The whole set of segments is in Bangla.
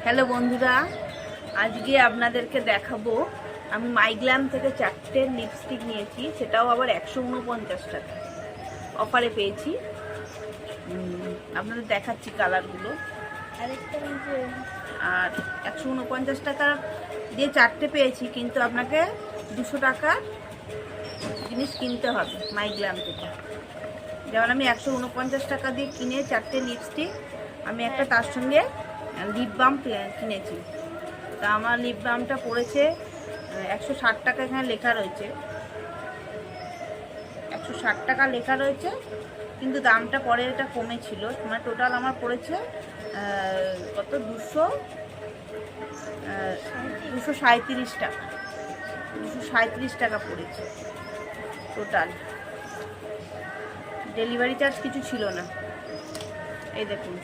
হ্যালো বন্ধুরা, আজকে আপনাদেরকে দেখাবো আমি মাইগ্ল্যাম থেকে 4টে লিপস্টিক নিয়েছি, সেটাও আবার 149 টাকা অফারে পেয়েছি। আপনাদের দেখাচ্ছি কালারগুলো। আর 149 টাকা দিয়ে 4টে পেয়েছি, কিন্তু আপনাকে 200 টাকার জিনিস কিনতে হবে মাইগ্ল্যাম থেকে। যেমন আমি 149 টাকা দিয়ে কিনে 4টে লিপস্টিক, আমি একটা তার সঙ্গে লিপ বাম কিনেছি। তা আমার লিপ বামটা পড়েছে 160 টাকা। এখানে লেখা রয়েছে 160 টাকা লেখা রয়েছে, কিন্তু দামটা পরে এটা কমেছিল। মানে টোটাল আমার পড়েছে কত 237 টাকা। 237 টাকা পড়েছে টোটাল। ডেলিভারি চার্জ কিছু ছিল না। এই দেখুন,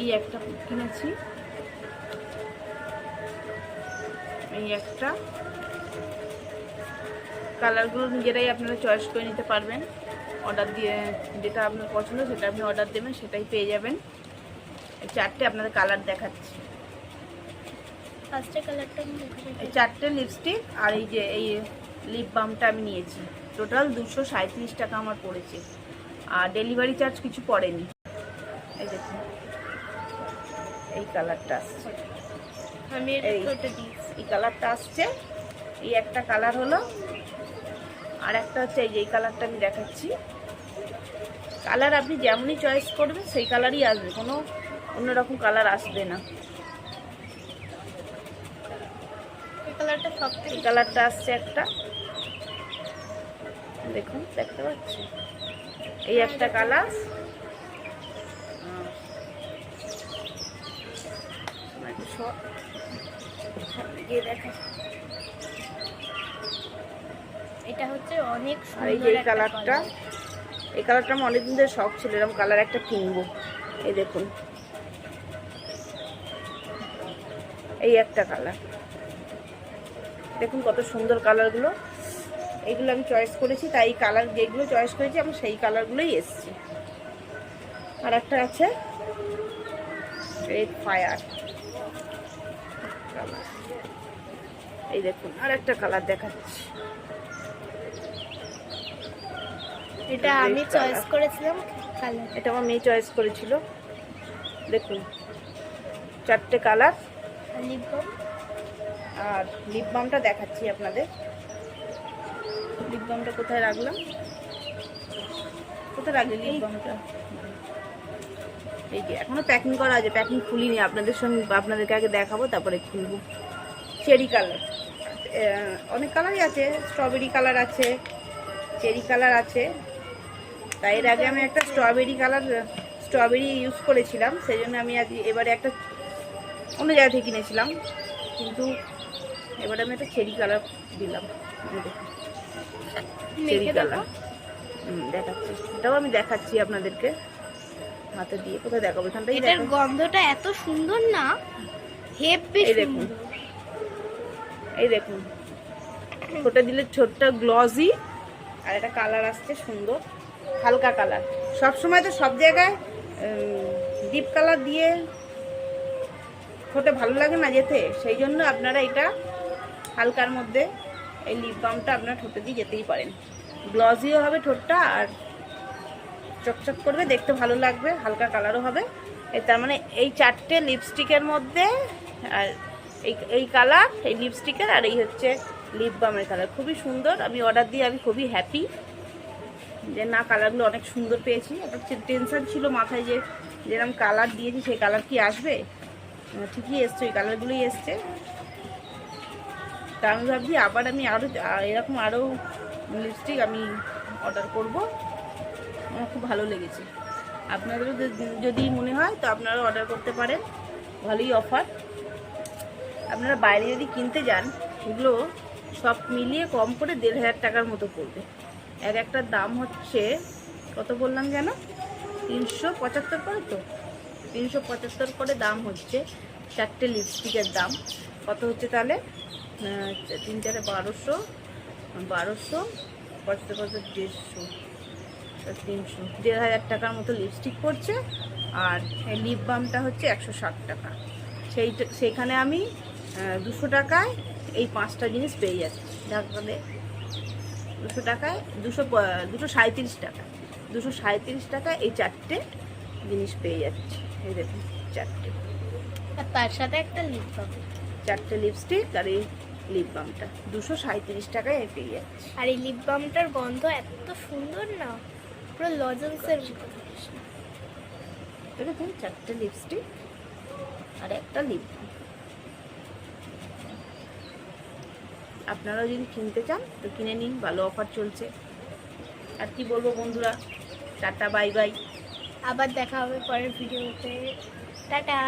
এই একটা কিনেছি, এই একটা। কালারগুলো নিজেরাই আপনারা চয়েস করে নিতে পারবেন। অর্ডার দিয়ে যেটা আপনার পছন্দ সেটা আপনি অর্ডার দেবেন, সেটাই পেয়ে যাবেন। এই 4টে আপনাদের কালার দেখাচ্ছি। এই 4টে লিপস্টিক আর এই যে এই লিপ বামটা আমি নিয়েছি। টোটাল 237 টাকা আমার পড়েছে, আর ডেলিভারি চার্জ কিছু পড়েনি। এই দেখুন, এই কালারটা আসছে, এই কালারটা আসছে। এই একটা কালার হলো, আর একটা হচ্ছে এই যে এই কালারটা আমি দেখাচ্ছি। কালার আপনি যেমনই চয়েস করবেন সেই কালারই আসবে, কোনো অন্যরকম কালার আসবে না। এই কালারটা আসছে একটা, দেখুন দেখতে পাচ্ছি। এই একটা কালার, এটা হচ্ছে অনেক আর এই যে এই কালারটা, এই কালারটা আমার অনেকদিন ধরে শখ ছিল, এরকম কালার একটা কিনবো। এই দেখুন, এই একটা কালার দেখুন কত সুন্দর কালারগুলো। এইগুলো আমি চয়েস করেছি, তাই এই কালার যেগুলো চয়েস করেছি আমার সেই কালারগুলোই এসছে। আর একটা আছে রেড ফায়ার কালার। এই দেখুন আর একটা কালার দেখাচ্ছি, এটা আমি চয়েস করেছিলাম কালার। এটা আমার মেয়ে চয়েস করেছিল। দেখুন 4টে কালার। লিপ বাম, আর লিপ বামটা দেখাচ্ছি আপনাদের। লিপ বামটা কোথায় রাখলাম, কোথায় রাখলি লিপ বামটা? এই যে এখনো প্যাকিং করা আছে, প্যাকিং খুলিনি। আপনাদেরকে আগে দেখাবো, তারপরে খুলবো। চেরি কালার, অনেক কালারই আছে। স্ট্রবেরি কালার আছে, চেরি কালার আছে। তাই এর আগে আমি একটা স্ট্রবেরি ইউজ করেছিলাম, সেই জন্য আমি আজ এবারে একটা অন্য জায়গা থেকে কিনেছিলাম, কিন্তু এবারে আমি একটা চেরি কালার দিলাম। চেরি কালার দেখাচ্ছি, এটাও আমি দেখাচ্ছি আপনাদেরকে হাতে দিয়ে। কোথায় দেখাবো? এখানটাই। এটার গন্ধটা এত সুন্দর না, হেভি সুন্দর। এই দেখুন, ছোট দিলে ছোট্ট গ্লসি, আর একটা কালার আসছে সুন্দর হালকা কালার। সব সময় তো সব জায়গায় ডিপ কালার দিয়ে ঠোঁটে ভালো লাগে না যেতে, সেই জন্য আপনারা এটা হালকার মধ্যে এই লিপ বামটা আপনারা ঠোঁটে দিয়ে যেতেই পারেন। গ্লসিও হবে ঠোঁটটা, আর চকচক করবে, দেখতে ভালো লাগবে, হালকা কালারও হবে। তার মানে এই 4টে লিপস্টিকের মধ্যে, আর এই কালার এই লিপস্টিকের, আর এই হচ্ছে লিপ বামের কালার। খুবই সুন্দর। আমি অর্ডার দিয়ে আমি খুবই হ্যাপি যে না, কালারগুলো অনেক সুন্দর পেয়েছি। একটা টেনশন ছিল মাথায় যে যেরকম কালার দিয়েছি সেই কালার কি আসবে। ঠিকই এসছে, ওই কালারগুলোই এসছে। তা আমি ভাবছি আবার আমি এরকম আরও লিপস্টিক আমি অর্ডার করব। আমার খুব ভালো লেগেছে। আপনাদেরও যদি মনে হয় তো আপনারা অর্ডার করতে পারেন, ভালোই অফার। আপনারা বাইরে যদি কিনতে যান, এগুলো সব মিলিয়ে কম করে 1500 টাকার মতো পড়বে। একটার দাম হচ্ছে কত বললাম যেন, 375 করে। তো 375 করে দাম হচ্ছে 4টে লিপস্টিকের দাম। কত হচ্ছে তাহলে? 3 4 1200, পঁচাত্তর 150, 300, 1500 টাকার মতো লিপস্টিক পড়ছে। আর এই লিপ বামটা হচ্ছে 160 টাকা। সেইখানে আমি 200 টাকায় এই 5টা জিনিস পেয়ে যাচ্ছি। ঢাকাতে 200 টাকায় 237 টাকা, 237 টাকায় এই 4টে জিনিস পেয়ে যাচ্ছি। এই দেখুন 4টে, আর তার সাথে একটা লিপ বাম। 4টে লিপস্টিক আর এই লিপ বামটা 237 টাকায় আমি পেয়ে যাচ্ছি। আর এই লিপ বামটার গন্ধ এত সুন্দর না, পুরো লজেন্সের মতো। দেখুন 4টে লিপস্টিক আর একটা লিপ বাম। আপনারাও যদি কিনতে চান তো কিনে নিন, ভালো অফার চলছে। আর কি বলবো বন্ধুরা, টাটা বাই বাই। আবার দেখা হবে পরের ভিডিওতে। টাটা।